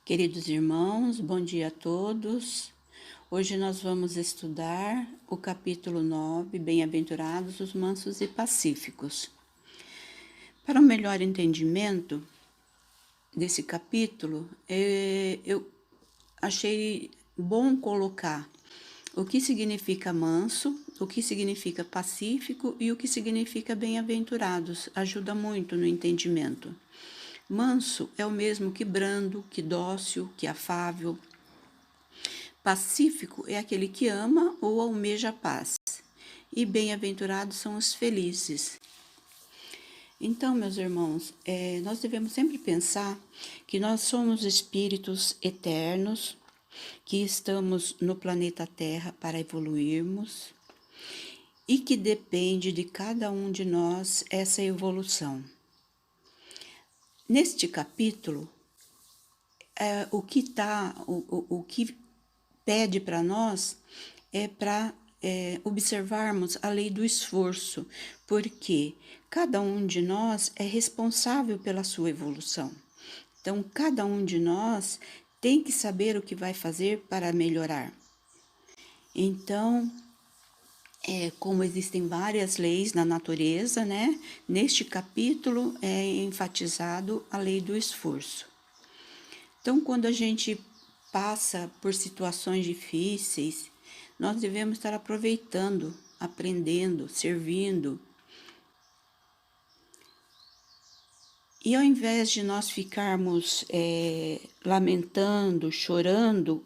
Queridos irmãos, bom dia a todos. Hoje nós vamos estudar o capítulo 9, Bem-aventurados os mansos e pacíficos. Para um melhor entendimento desse capítulo, eu achei bom colocar o que significa manso, o que significa pacífico e o que significa bem-aventurados. Ajuda muito no entendimento. Manso é o mesmo que brando, que dócil, que afável. Pacífico é aquele que ama ou almeja a paz. E bem-aventurados são os felizes. Então, meus irmãos, nós devemos sempre pensar que nós somos espíritos eternos, que estamos no planeta Terra para evoluirmos e que depende de cada um de nós essa evolução. Neste capítulo, o que pede para nós é para observarmos a lei do esforço, porque cada um de nós é responsável pela sua evolução. Então, cada um de nós tem que saber o que vai fazer para melhorar. Então, como existem várias leis na natureza, né? Neste capítulo é enfatizado a lei do esforço. Então, quando a gente passa por situações difíceis, nós devemos estar aproveitando, aprendendo, servindo. E ao invés de nós ficarmos lamentando, chorando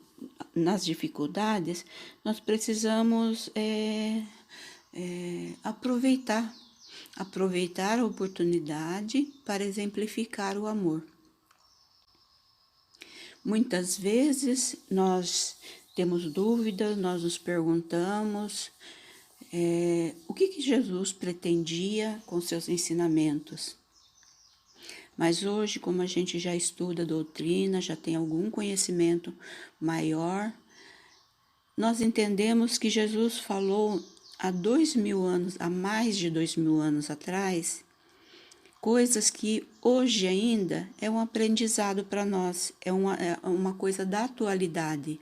nas dificuldades, nós precisamos aproveitar a oportunidade para exemplificar o amor. Muitas vezes nós temos dúvidas, nós nos perguntamos o que Jesus pretendia com seus ensinamentos. Mas hoje, como a gente já estuda a doutrina, já tem algum conhecimento maior, nós entendemos que Jesus falou há mais de 2000 anos atrás, coisas que hoje ainda é um aprendizado para nós, é uma coisa da atualidade.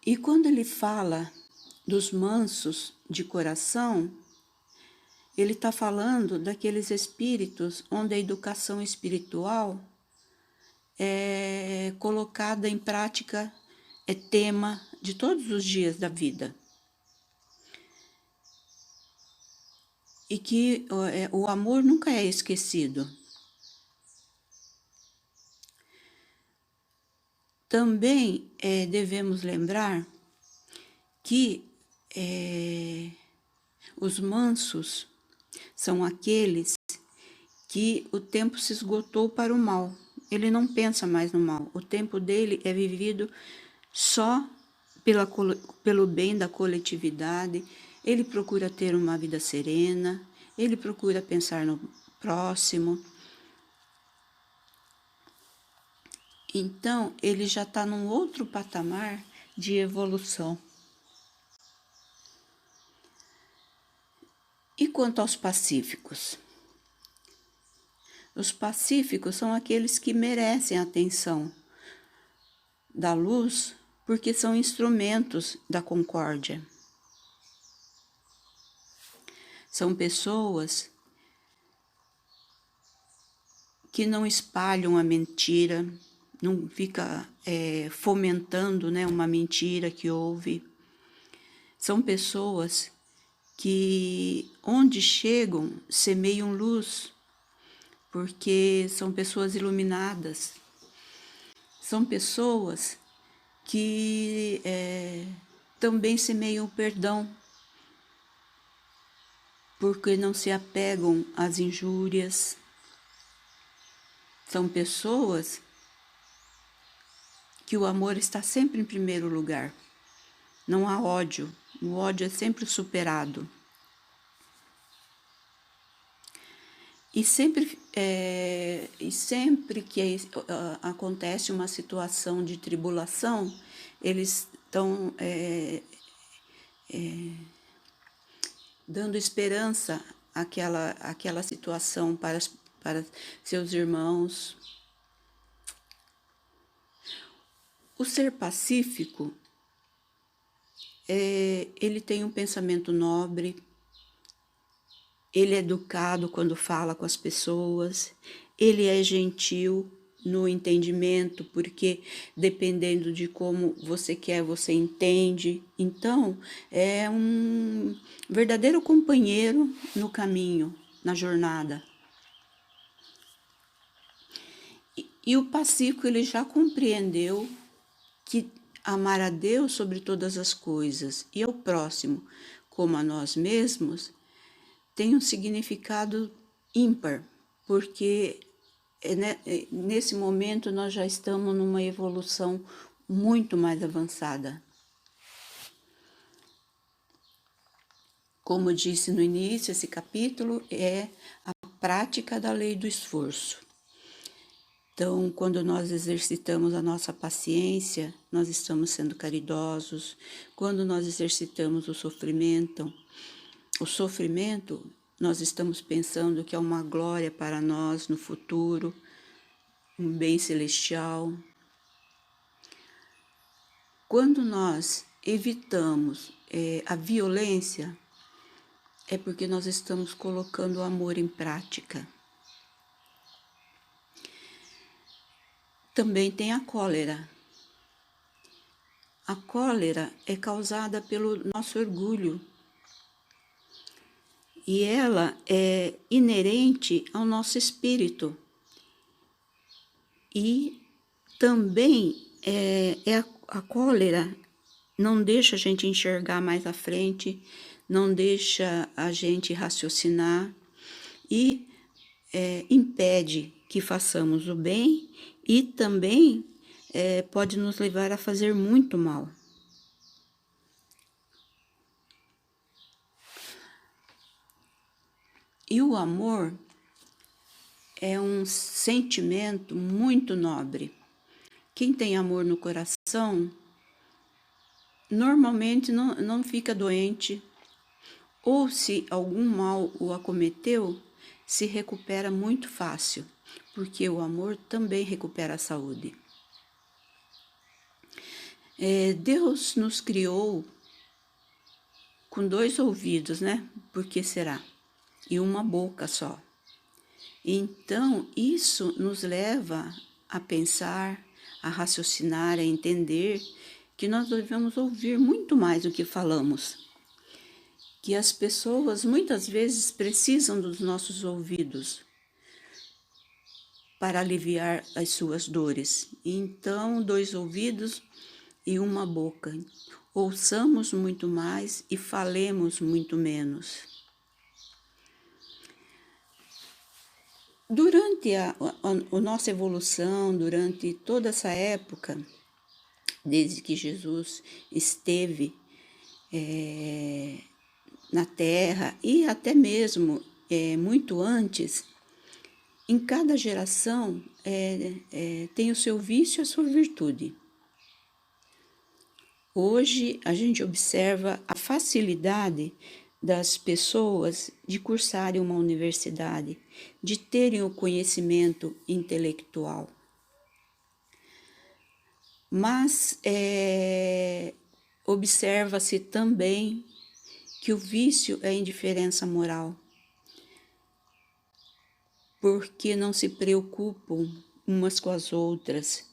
E quando ele fala dos mansos de coração, ele está falando daqueles espíritos onde a educação espiritual é colocada em prática, é tema de todos os dias da vida. E que o amor nunca é esquecido. Também devemos lembrar que os mansos são aqueles que o tempo se esgotou para o mal. Ele não pensa mais no mal. O tempo dele é vivido só pelo bem da coletividade. Ele procura ter uma vida serena, ele procura pensar no próximo. Então, ele já está num outro patamar de evolução. E quanto aos pacíficos? Os pacíficos são aqueles que merecem a atenção da luz, porque são instrumentos da concórdia. São pessoas que não espalham a mentira, não fica fomentando, né, uma mentira que houve. São pessoas que, onde chegam, semeiam luz, porque são pessoas iluminadas. São pessoas que também semeiam perdão, porque não se apegam às injúrias. São pessoas que o amor está sempre em primeiro lugar. Não há ódio, o ódio é sempre superado. E sempre que acontece uma situação de tribulação, eles estão dando esperança àquela situação para para seus irmãos. O ser pacífico, ele tem um pensamento nobre, ele é educado quando fala com as pessoas, ele é gentil no entendimento, porque dependendo de como você quer, você entende. Então, é um verdadeiro companheiro no caminho, na jornada. E o pacífico, ele já compreendeu que amar a Deus sobre todas as coisas e ao próximo como a nós mesmos tem um significado ímpar, porque nesse momento nós já estamos numa evolução muito mais avançada. Como disse no início, esse capítulo é a prática da lei do esforço. Então, quando nós exercitamos a nossa paciência, nós estamos sendo caridosos. Quando nós exercitamos o sofrimento, nós estamos pensando que é uma glória para nós no futuro, um bem celestial. Quando nós evitamos a violência, é porque nós estamos colocando o amor em prática. Também tem a cólera. A cólera é causada pelo nosso orgulho. E ela é inerente ao nosso espírito. E também a cólera não deixa a gente enxergar mais à frente, não deixa a gente raciocinar e impede que façamos o bem e também pode nos levar a fazer muito mal. E o amor é um sentimento muito nobre. Quem tem amor no coração normalmente não fica doente, ou se algum mal o acometeu, se recupera muito fácil, porque o amor também recupera a saúde. Deus nos criou com 2 ouvidos, né? Por que será? E uma boca só. Então, isso nos leva a pensar, a raciocinar, a entender que nós devemos ouvir muito mais do que falamos. Que as pessoas muitas vezes precisam dos nossos ouvidos para aliviar as suas dores. Então, 2 ouvidos e uma boca. Ouçamos muito mais e falemos muito menos. Durante a nossa evolução, durante toda essa época, desde que Jesus esteve na Terra e até mesmo muito antes, em cada geração tem o seu vício e a sua virtude. Hoje a gente observa a facilidade das pessoas de cursarem uma universidade, de terem o conhecimento intelectual. Mas observa-se também que o vício é a indiferença moral, porque não se preocupam umas com as outras.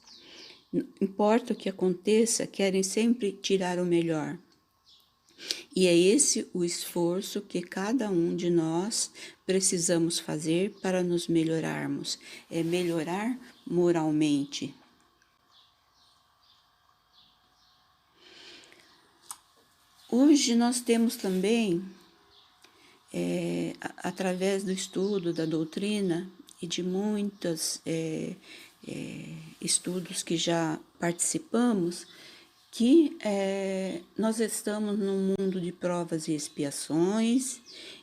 Não importa o que aconteça, querem sempre tirar o melhor. E é esse o esforço que cada um de nós precisamos fazer para nos melhorarmos, é melhorar moralmente. Hoje nós temos também, através do estudo da doutrina e de muitos estudos que já participamos, que nós estamos num mundo de provas e expiações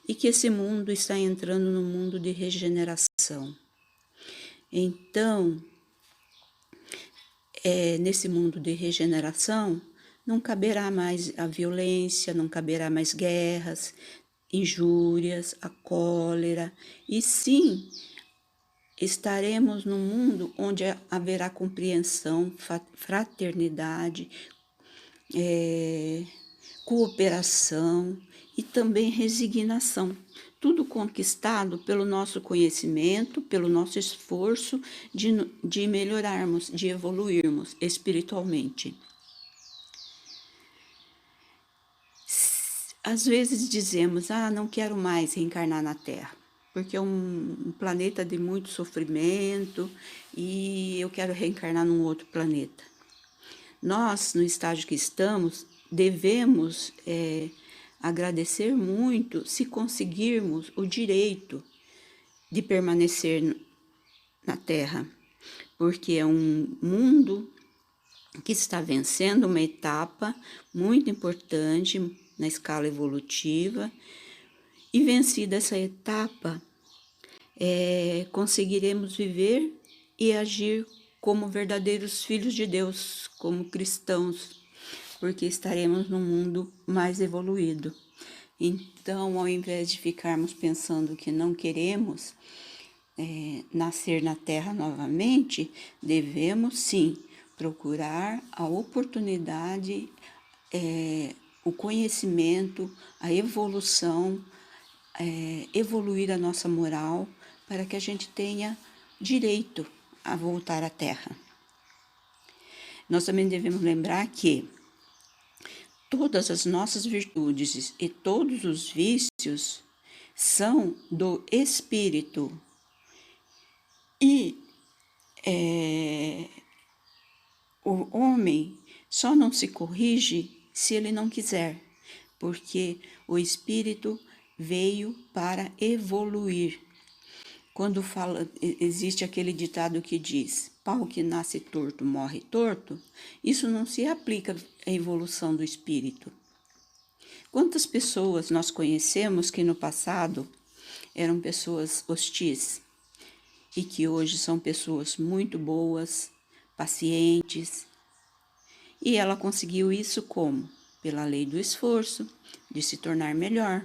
e que esse mundo está entrando no mundo de regeneração. Então, nesse mundo de regeneração, não caberá mais a violência, não caberá mais guerras, injúrias, a cólera, e sim estaremos num mundo onde haverá compreensão, fraternidade, cooperação e também resignação. Tudo conquistado pelo nosso conhecimento, pelo nosso esforço de melhorarmos, de evoluirmos espiritualmente. Às vezes dizemos, não quero mais reencarnar na Terra, porque é um planeta de muito sofrimento e eu quero reencarnar num outro planeta. Nós, no estágio que estamos, devemos agradecer muito se conseguirmos o direito de permanecer na Terra, porque é um mundo que está vencendo uma etapa muito importante na escala evolutiva, e vencida essa etapa, conseguiremos viver e agir como verdadeiros filhos de Deus, como cristãos, porque estaremos num mundo mais evoluído. Então, ao invés de ficarmos pensando que não queremos nascer na Terra novamente, devemos sim procurar a oportunidade, o conhecimento, a evolução, evoluir a nossa moral, para que a gente tenha direito a voltar à Terra. Nós também devemos lembrar que todas as nossas virtudes e todos os vícios são do espírito. E o homem só não se corrige se ele não quiser, porque o espírito veio para evoluir. Quando existe aquele ditado que diz, pau que nasce torto morre torto, isso não se aplica à evolução do espírito. Quantas pessoas nós conhecemos que no passado eram pessoas hostis e que hoje são pessoas muito boas, pacientes, e ela conseguiu isso como? Pela lei do esforço, de se tornar melhor.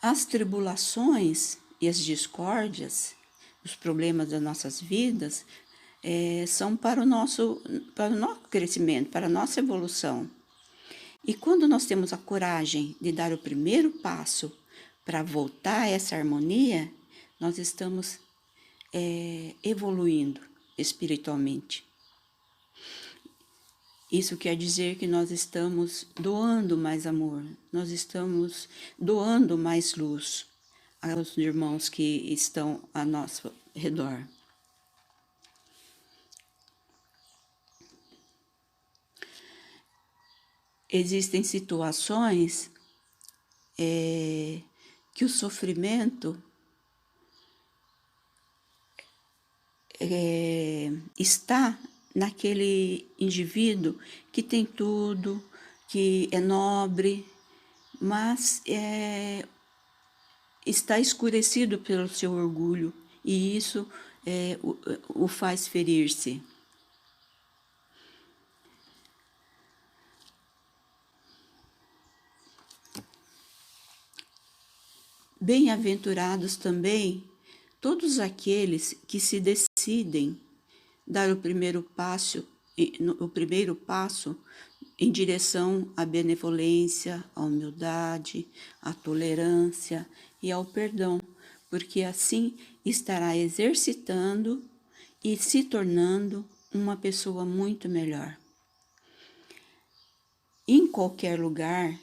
As tribulações e as discórdias, os problemas das nossas vidas, são para o nosso crescimento, para a nossa evolução. E quando nós temos a coragem de dar o primeiro passo para voltar a essa harmonia, nós estamos evoluindo espiritualmente. Isso quer dizer que nós estamos doando mais amor, nós estamos doando mais luz aos irmãos que estão a nosso redor. Existem situações que o sofrimento está naquele indivíduo que tem tudo, que é nobre, mas está escurecido pelo seu orgulho, e isso o faz ferir-se. Bem-aventurados também todos aqueles que se decidem dar o primeiro passo em direção à benevolência, à humildade, à tolerância e ao perdão, porque assim estará exercitando e se tornando uma pessoa muito melhor. Em qualquer lugar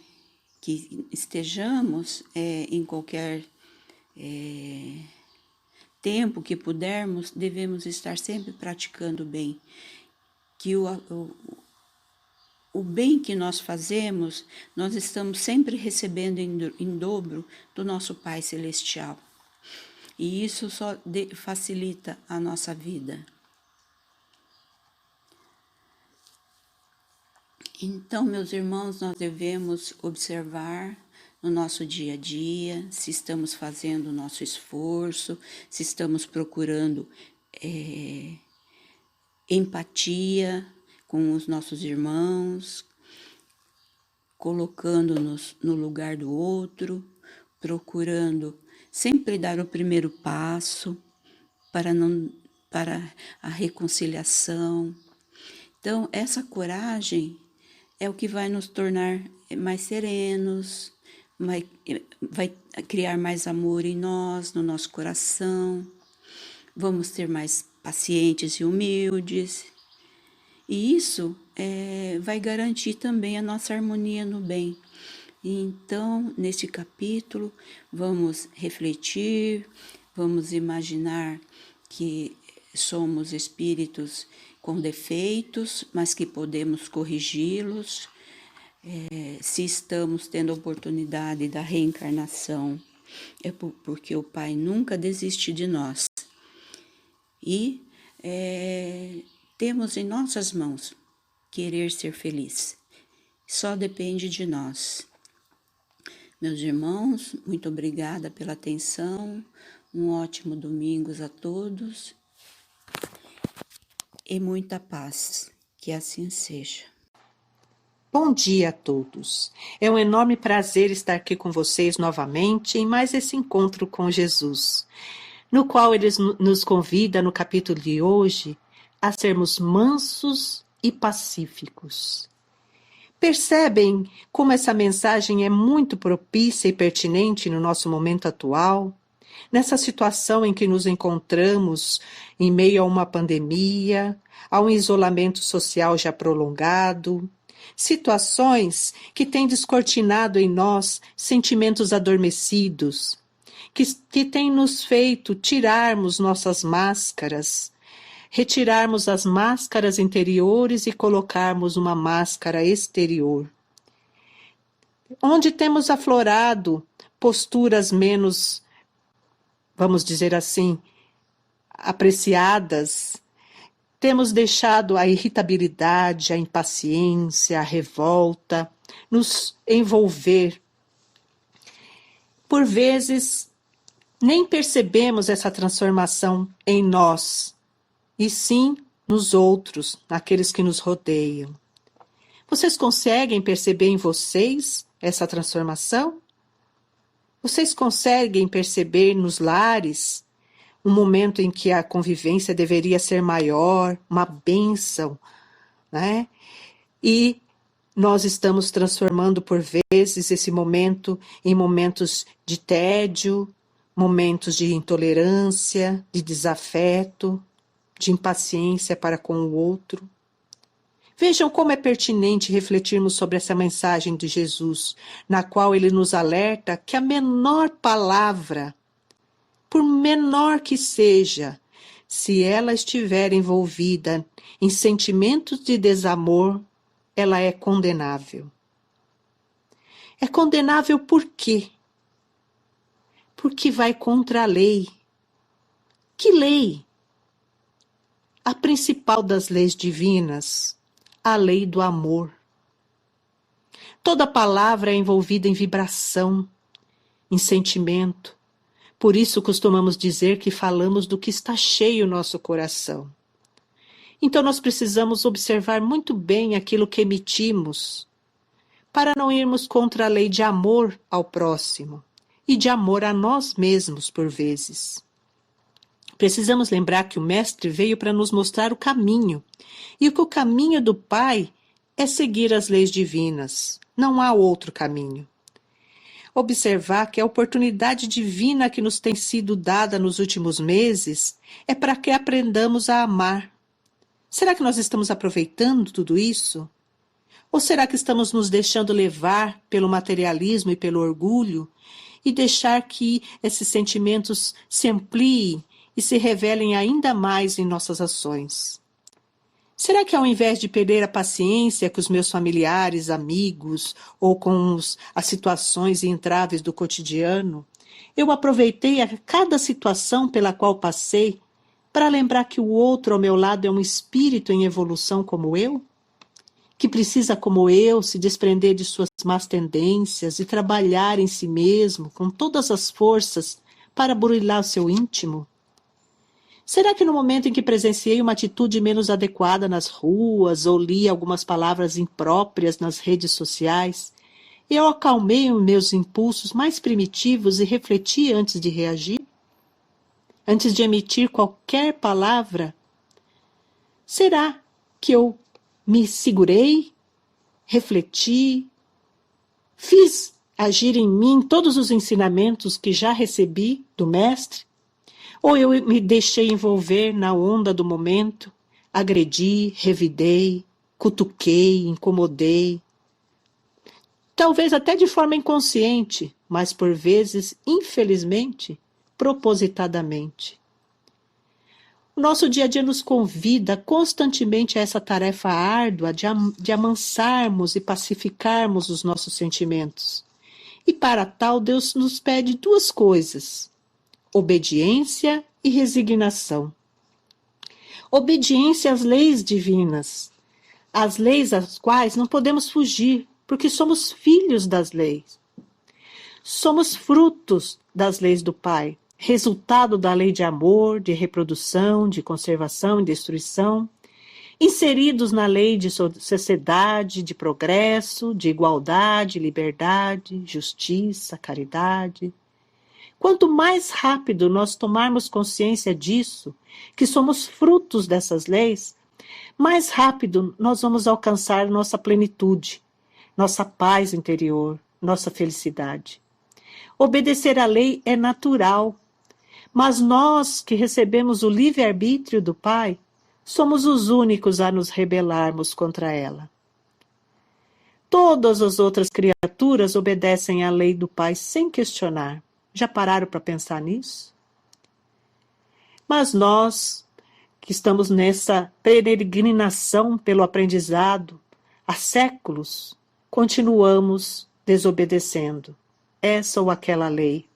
que estejamos, em qualquer tempo que pudermos, devemos estar sempre praticando o bem, que o bem que nós fazemos, nós estamos sempre recebendo em dobro do nosso Pai Celestial. E isso só facilita a nossa vida. Então, meus irmãos, nós devemos observar no nosso dia a dia se estamos fazendo o nosso esforço, se estamos procurando empatia com os nossos irmãos, colocando-nos no lugar do outro, procurando sempre dar o primeiro passo para não para a reconciliação. Então, essa coragem é o que vai nos tornar mais serenos, vai criar mais amor em nós, no nosso coração. Vamos ser mais pacientes e humildes. E isso vai garantir também a nossa harmonia no bem. Então, neste capítulo, vamos refletir, vamos imaginar que somos espíritos com defeitos, mas que podemos corrigi-los. Se estamos tendo a oportunidade da reencarnação, é porque o Pai nunca desiste de nós. E temos em nossas mãos querer ser feliz. Só depende de nós. Meus irmãos, muito obrigada pela atenção. Um ótimo domingo a todos. E muita paz. Que assim seja. Bom dia a todos. É um enorme prazer estar aqui com vocês novamente em mais esse encontro com Jesus, no qual ele nos convida no capítulo de hoje a sermos mansos e pacíficos. Percebem como essa mensagem é muito propícia e pertinente no nosso momento atual? Nessa situação em que nos encontramos em meio a uma pandemia, a um isolamento social já prolongado, situações que têm descortinado em nós sentimentos adormecidos, que têm nos feito tirarmos nossas máscaras, retirarmos as máscaras interiores e colocarmos uma máscara exterior. Onde temos aflorado posturas menos, vamos dizer assim, apreciadas, temos deixado a irritabilidade, a impaciência, a revolta nos envolver. Por vezes, nem percebemos essa transformação em nós, e sim nos outros, naqueles que nos rodeiam. Vocês conseguem perceber em vocês essa transformação? Vocês conseguem perceber nos lares um momento em que a convivência deveria ser maior, uma bênção, né? E nós estamos transformando por vezes esse momento em momentos de tédio, momentos de intolerância, de desafeto, de impaciência para com o outro. Vejam como é pertinente refletirmos sobre essa mensagem de Jesus, na qual ele nos alerta que a menor palavra, por menor que seja, se ela estiver envolvida em sentimentos de desamor, ela é condenável. É condenável por quê? Porque vai contra a lei. Que lei? A principal das leis divinas, a lei do amor. Toda palavra é envolvida em vibração, em sentimento. Por isso costumamos dizer que falamos do que está cheio o nosso coração. Então nós precisamos observar muito bem aquilo que emitimos, para não irmos contra a lei de amor ao próximo e de amor a nós mesmos por vezes. Precisamos lembrar que o Mestre veio para nos mostrar o caminho, e que o caminho do Pai é seguir as leis divinas, não há outro caminho. Observar que a oportunidade divina que nos tem sido dada nos últimos meses é para que aprendamos a amar. Será que nós estamos aproveitando tudo isso? Ou será que estamos nos deixando levar pelo materialismo e pelo orgulho e deixar que esses sentimentos se ampliem e se revelem ainda mais em nossas ações? Será que ao invés de perder a paciência com os meus familiares, amigos ou com as situações e entraves do cotidiano, eu aproveitei a cada situação pela qual passei para lembrar que o outro ao meu lado é um espírito em evolução como eu? Que precisa, como eu, se desprender de suas más tendências e trabalhar em si mesmo com todas as forças para burilar o seu íntimo? Será que no momento em que presenciei uma atitude menos adequada nas ruas ou li algumas palavras impróprias nas redes sociais, Eu acalmei os meus impulsos mais primitivos e refleti antes de reagir? Antes de emitir qualquer palavra? Será que eu me segurei, refleti, fiz agir em mim todos os ensinamentos que já recebi do Mestre? Ou eu me deixei envolver na onda do momento, agredi, revidei, cutuquei, incomodei, talvez até de forma inconsciente, mas por vezes, infelizmente, propositadamente. O nosso dia a dia nos convida constantemente a essa tarefa árdua de amansarmos e pacificarmos os nossos sentimentos. E para tal, Deus nos pede duas coisas: obediência e resignação. Obediência às leis divinas, às leis às quais não podemos fugir, porque somos filhos das leis. Somos frutos das leis do Pai, resultado da lei de amor, de reprodução, de conservação e destruição, inseridos na lei de sociedade, de progresso, de igualdade, liberdade, justiça, caridade. Quanto mais rápido nós tomarmos consciência disso, que somos frutos dessas leis, mais rápido nós vamos alcançar nossa plenitude, nossa paz interior, nossa felicidade. Obedecer à lei é natural, mas nós que recebemos o livre-arbítrio do Pai, somos os únicos a nos rebelarmos contra ela. Todas as outras criaturas obedecem à lei do Pai sem questionar. Já pararam para pensar nisso? Mas nós, que estamos nessa peregrinação pelo aprendizado há séculos, continuamos desobedecendo essa ou aquela lei,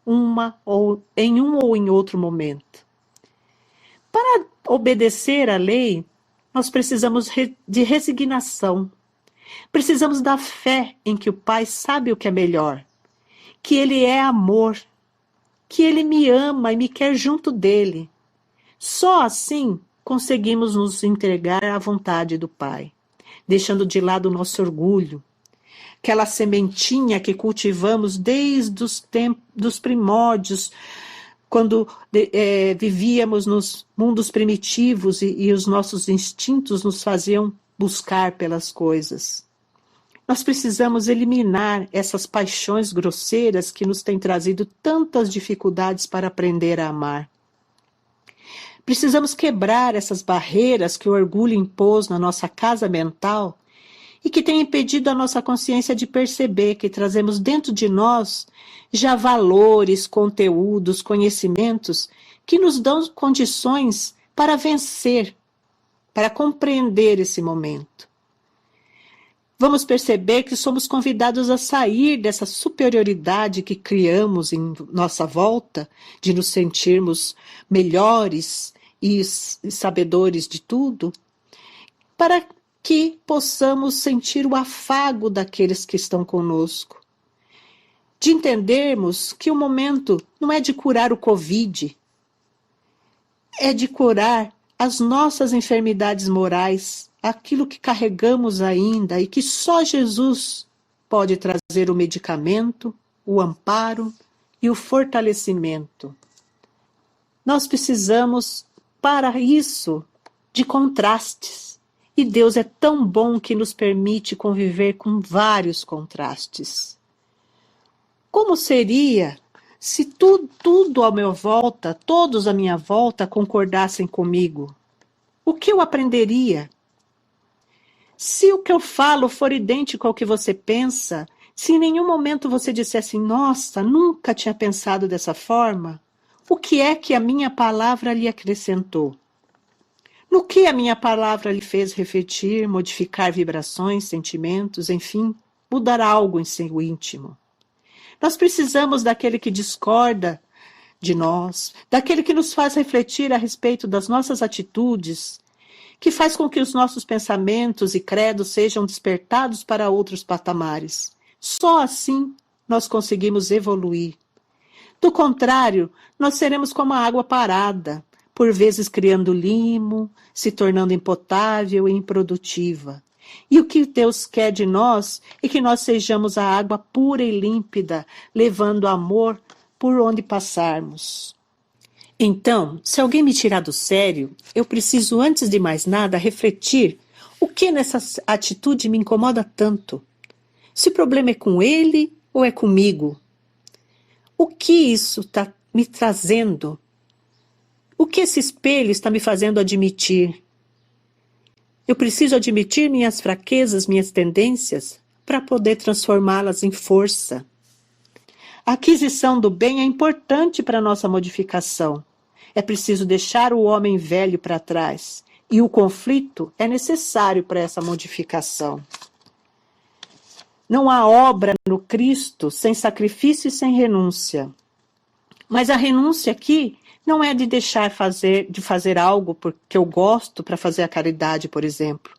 em um ou em outro momento. Para obedecer à lei, nós precisamos de resignação. Precisamos da fé em que o Pai sabe o que é melhor, que Ele é amor, que Ele me ama e me quer junto dEle. Só assim conseguimos nos entregar à vontade do Pai, deixando de lado o nosso orgulho, aquela sementinha que cultivamos desde os tempos dos primórdios, quando vivíamos nos mundos primitivos e os nossos instintos nos faziam buscar pelas coisas. Nós precisamos eliminar essas paixões grosseiras que nos têm trazido tantas dificuldades para aprender a amar. Precisamos quebrar essas barreiras que o orgulho impôs na nossa casa mental e que tem impedido a nossa consciência de perceber que trazemos dentro de nós já valores, conteúdos, conhecimentos que nos dão condições para vencer, para compreender esse momento. Vamos perceber que somos convidados a sair dessa superioridade que criamos em nossa volta, de nos sentirmos melhores e sabedores de tudo, para que possamos sentir o afago daqueles que estão conosco. De entendermos que o momento não é de curar o Covid, é de curar as nossas enfermidades morais, aquilo que carregamos ainda e que só Jesus pode trazer o medicamento, o amparo e o fortalecimento. Nós precisamos, para isso, de contrastes. E Deus é tão bom que nos permite conviver com vários contrastes. Como seria se tudo à minha volta, todos à minha volta concordassem comigo? O que eu aprenderia? Se o que eu falo for idêntico ao que você pensa, se em nenhum momento você dissesse, nossa, nunca tinha pensado dessa forma, o que é que a minha palavra lhe acrescentou? No que a minha palavra lhe fez refletir, modificar vibrações, sentimentos, enfim, mudar algo em seu íntimo? Nós precisamos daquele que discorda de nós, daquele que nos faz refletir a respeito das nossas atitudes, que faz com que os nossos pensamentos e credos sejam despertados para outros patamares. Só assim nós conseguimos evoluir. Do contrário, nós seremos como a água parada, por vezes criando limo, se tornando impotável e improdutiva. E o que Deus quer de nós é que nós sejamos a água pura e límpida, levando amor por onde passarmos. Então, se alguém me tirar do sério, eu preciso, antes de mais nada, refletir o que nessa atitude me incomoda tanto. Se o problema é com ele ou é comigo? O que isso está me trazendo? O que esse espelho está me fazendo admitir? Eu preciso admitir minhas fraquezas, minhas tendências, para poder transformá-las em força. A aquisição do bem é importante para a nossa modificação. É preciso deixar o homem velho para trás. E o conflito é necessário para essa modificação. Não há obra no Cristo sem sacrifício e sem renúncia. Mas a renúncia aqui não é de deixar de fazer algo porque eu gosto para fazer a caridade, por exemplo.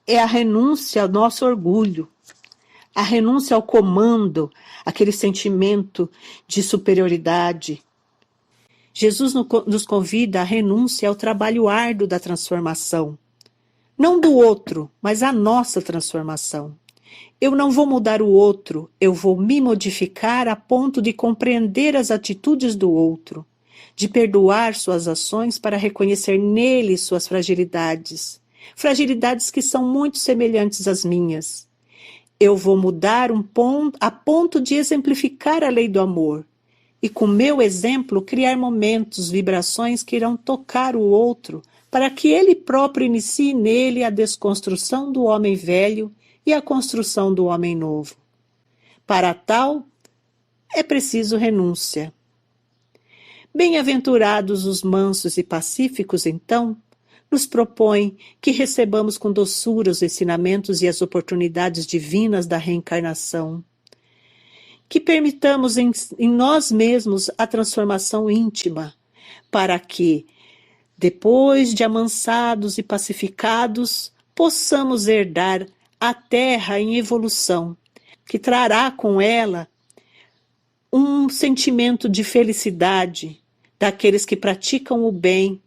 É a renúncia ao nosso orgulho, a renúncia ao comando, aquele sentimento de superioridade. Jesus nos convida à renúncia ao trabalho árduo da transformação. Não do outro, mas a nossa transformação. Eu não vou mudar o outro, eu vou me modificar a ponto de compreender as atitudes do outro, de perdoar suas ações para reconhecer nele suas fragilidades, fragilidades que são muito semelhantes às minhas. Eu vou mudar a ponto de exemplificar a lei do amor e, com meu exemplo, criar momentos, vibrações que irão tocar o outro para que ele próprio inicie nele a desconstrução do homem velho e a construção do homem novo. Para tal, é preciso renúncia. Bem-aventurados os mansos e pacíficos, então, nos propõe que recebamos com doçura os ensinamentos e as oportunidades divinas da reencarnação. Que permitamos em nós mesmos a transformação íntima, para que, depois de amansados e pacificados, possamos herdar a terra em evolução, que trará com ela um sentimento de felicidade daqueles que praticam o bem,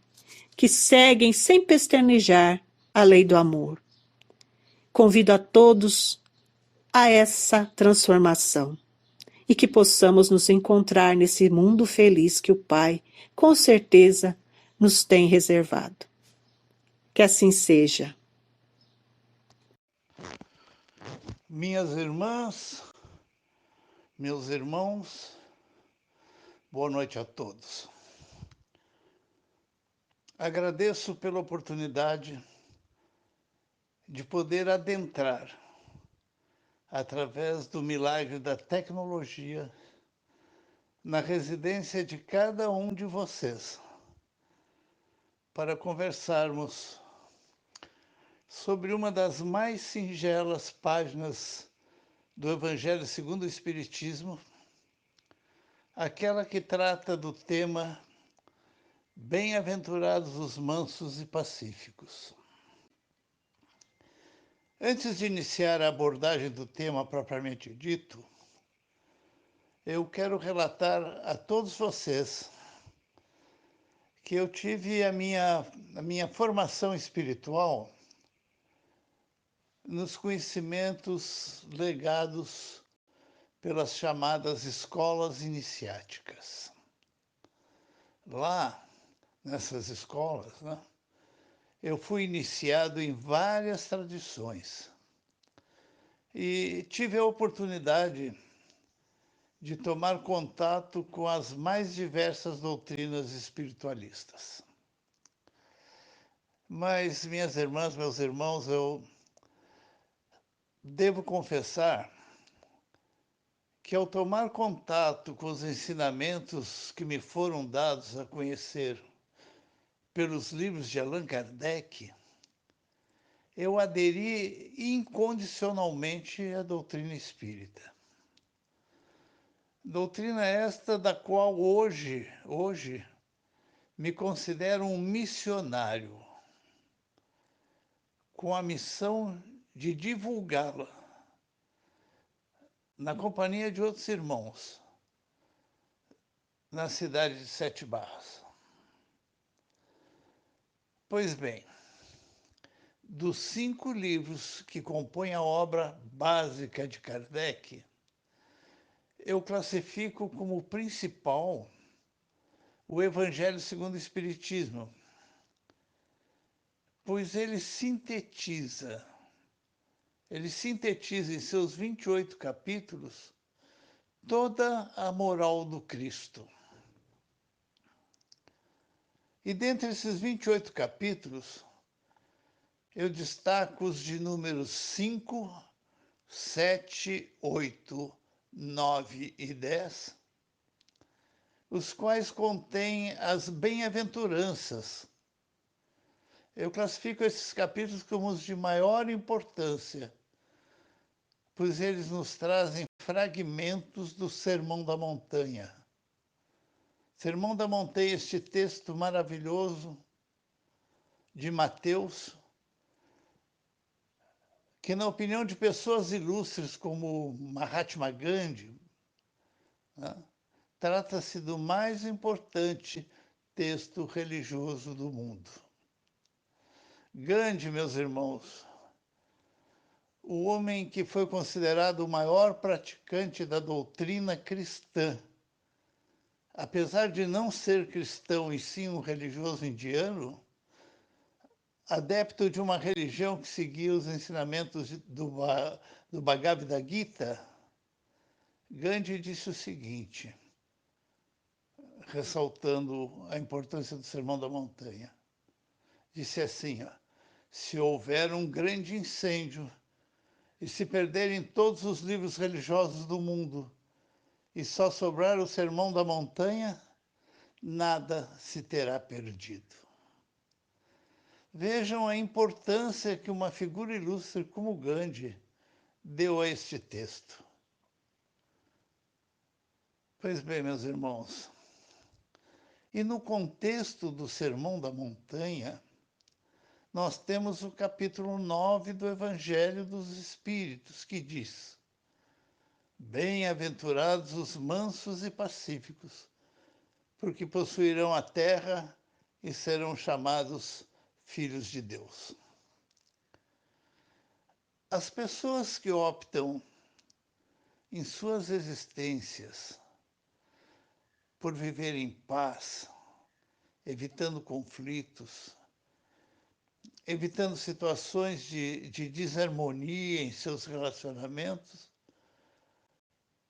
que seguem sem pestanejar a lei do amor. Convido a todos a essa transformação e que possamos nos encontrar nesse mundo feliz que o Pai, com certeza, nos tem reservado. Que assim seja. Minhas irmãs, meus irmãos, boa noite a todos. Agradeço pela oportunidade de poder adentrar, através do milagre da tecnologia, na residência de cada um de vocês, para conversarmos sobre uma das mais singelas páginas do Evangelho segundo o Espiritismo, aquela que trata do tema Bem-aventurados os mansos e pacíficos. Antes de iniciar a abordagem do tema propriamente dito, eu quero relatar a todos vocês que eu tive a minha formação espiritual nos conhecimentos legados pelas chamadas escolas iniciáticas. Lá, nessas escolas, né, eu fui iniciado em várias tradições e tive a oportunidade de tomar contato com as mais diversas doutrinas espiritualistas. Mas, minhas irmãs, meus irmãos, eu devo confessar que, ao tomar contato com os ensinamentos que me foram dados a conhecer pelos livros de Allan Kardec, eu aderi incondicionalmente à doutrina espírita. Doutrina esta da qual hoje me considero um missionário, com a missão de divulgá-la na companhia de outros irmãos, na cidade de Sete Barras. Pois bem, dos 5 livros que compõem a obra básica de Kardec, eu classifico como principal o Evangelho segundo o Espiritismo, pois ele sintetiza em seus 28 capítulos toda a moral do Cristo. E dentre esses 28 capítulos, eu destaco os de números 5, 7, 8, 9 e 10, os quais contêm as bem-aventuranças. Eu classifico esses capítulos como os de maior importância, pois eles nos trazem fragmentos do Sermão da Montanha. Sermão da Montanha, este texto maravilhoso de Mateus, que, na opinião de pessoas ilustres como Mahatma Gandhi, né, trata-se do mais importante texto religioso do mundo. Gandhi, meus irmãos, o homem que foi considerado o maior praticante da doutrina cristã, apesar de não ser cristão e sim um religioso indiano, adepto de uma religião que seguia os ensinamentos do Bhagavad Gita, Gandhi disse o seguinte, ressaltando a importância do Sermão da Montanha. Disse assim, ó, se houver um grande incêndio e se perderem todos os livros religiosos do mundo e só sobrar o Sermão da Montanha, nada se terá perdido. Vejam a importância que uma figura ilustre como Gandhi deu a este texto. Pois bem, meus irmãos, e no contexto do Sermão da Montanha, nós temos o capítulo 9 do Evangelho dos Espíritos, que diz: bem-aventurados os mansos e pacíficos, porque possuirão a terra e serão chamados filhos de Deus. As pessoas que optam em suas existências por viver em paz, evitando conflitos, evitando situações de desarmonia em seus relacionamentos,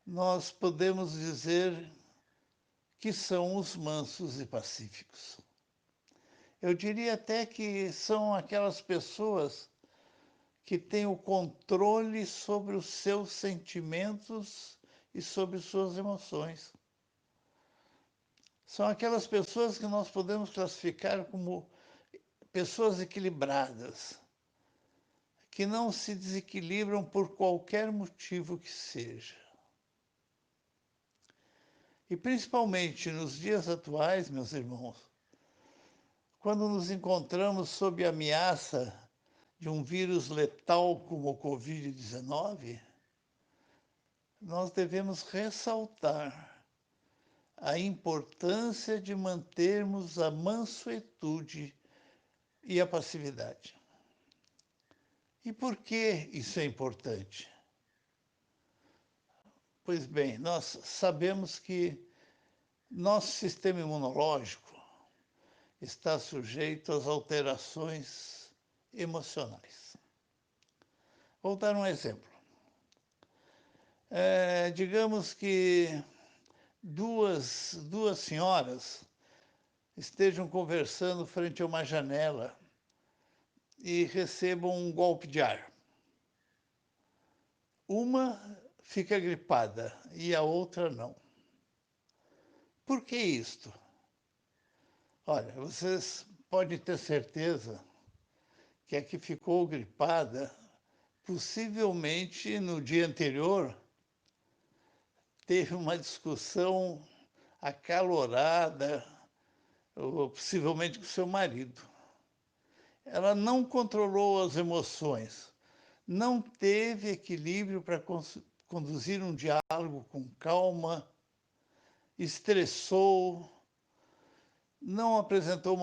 nós podemos dizer que são os mansos e pacíficos. Eu diria até que são aquelas pessoas que têm o controle sobre os seus sentimentos e sobre suas emoções. São aquelas pessoas que nós podemos classificar como pessoas equilibradas, que não se desequilibram por qualquer motivo que seja. E principalmente nos dias atuais, meus irmãos, quando nos encontramos sob a ameaça de um vírus letal como o Covid-19, nós devemos ressaltar a importância de mantermos a mansuetude e a passividade. E por que isso é importante? Pois bem, nós sabemos que nosso sistema imunológico está sujeito às alterações emocionais. Vou dar um exemplo. Digamos que duas senhoras estejam conversando frente a uma janela e recebam um golpe de ar. Uma fica gripada e a outra não. Por que isto? Olha, vocês podem ter certeza que a que ficou gripada, possivelmente no dia anterior, teve uma discussão acalorada, ou possivelmente com seu marido. Ela não controlou as emoções, não teve equilíbrio para conduzir um diálogo com calma, estressou, não apresentou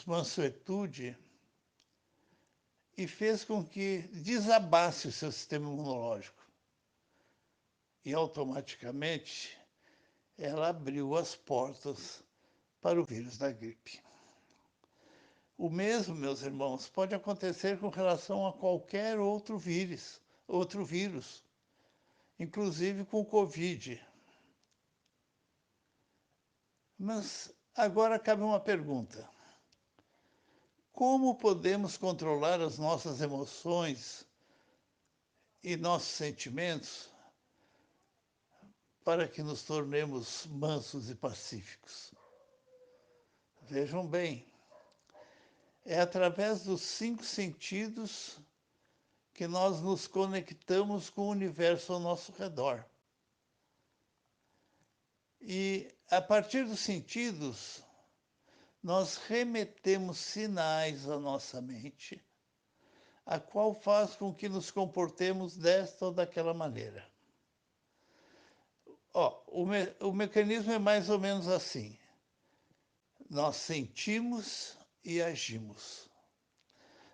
mansuetude e fez com que desabasse o seu sistema imunológico. E automaticamente ela abriu as portas para o vírus da gripe. O mesmo, meus irmãos, pode acontecer com relação a qualquer outro vírus, inclusive com o Covid. Mas agora cabe uma pergunta. Como podemos controlar as nossas emoções e nossos sentimentos para que nos tornemos mansos e pacíficos? Vejam bem, é através dos 5 sentidos que nós nos conectamos com o universo ao nosso redor. E, a partir dos sentidos, nós remetemos sinais à nossa mente, a qual faz com que nos comportemos desta ou daquela maneira. O mecanismo é mais ou menos assim. Nós sentimos e agimos.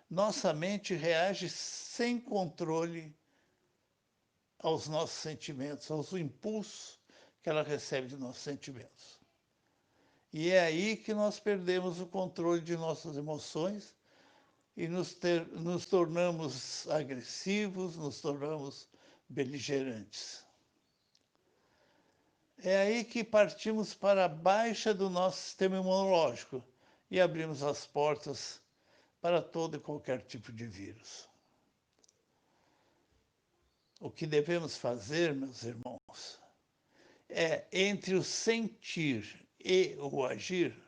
Nossa mente reage sem controle aos nossos sentimentos, aos impulsos que ela recebe de nossos sentimentos. E é aí que nós perdemos o controle de nossas emoções e nos tornamos agressivos, nos tornamos beligerantes. É aí que partimos para a baixa do nosso sistema imunológico e abrimos as portas para todo e qualquer tipo de vírus. O que devemos fazer, meus irmãos, é, entre o sentir e o agir,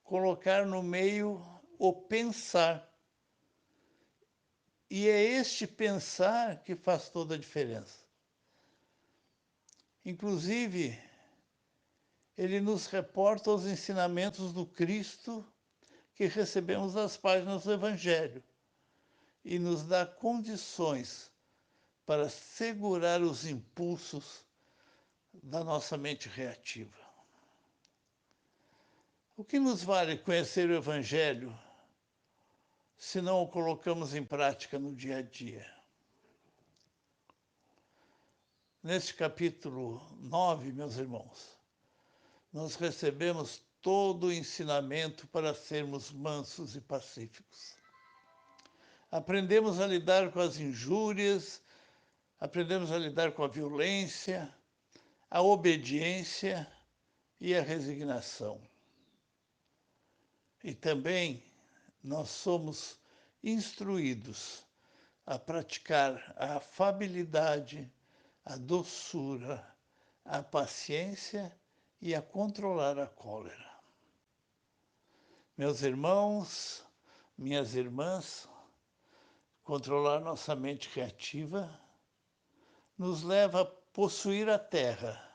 colocar no meio o pensar. E é este pensar que faz toda a diferença. Inclusive, ele nos reporta os ensinamentos do Cristo que recebemos das páginas do Evangelho e nos dá condições para segurar os impulsos da nossa mente reativa. O que nos vale conhecer o Evangelho se não o colocamos em prática no dia a dia? Neste capítulo 9, meus irmãos, nós recebemos todo o ensinamento para sermos mansos e pacíficos. Aprendemos a lidar com as injúrias, aprendemos a lidar com a violência, a obediência e a resignação. E também nós somos instruídos a praticar a afabilidade, a doçura, a paciência e a controlar a cólera. Meus irmãos, minhas irmãs, controlar nossa mente reativa nos leva a possuir a terra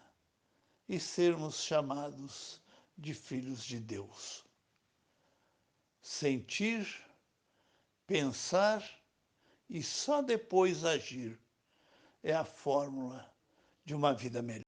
e sermos chamados de filhos de Deus. Sentir, pensar e só depois agir é a fórmula de uma vida melhor.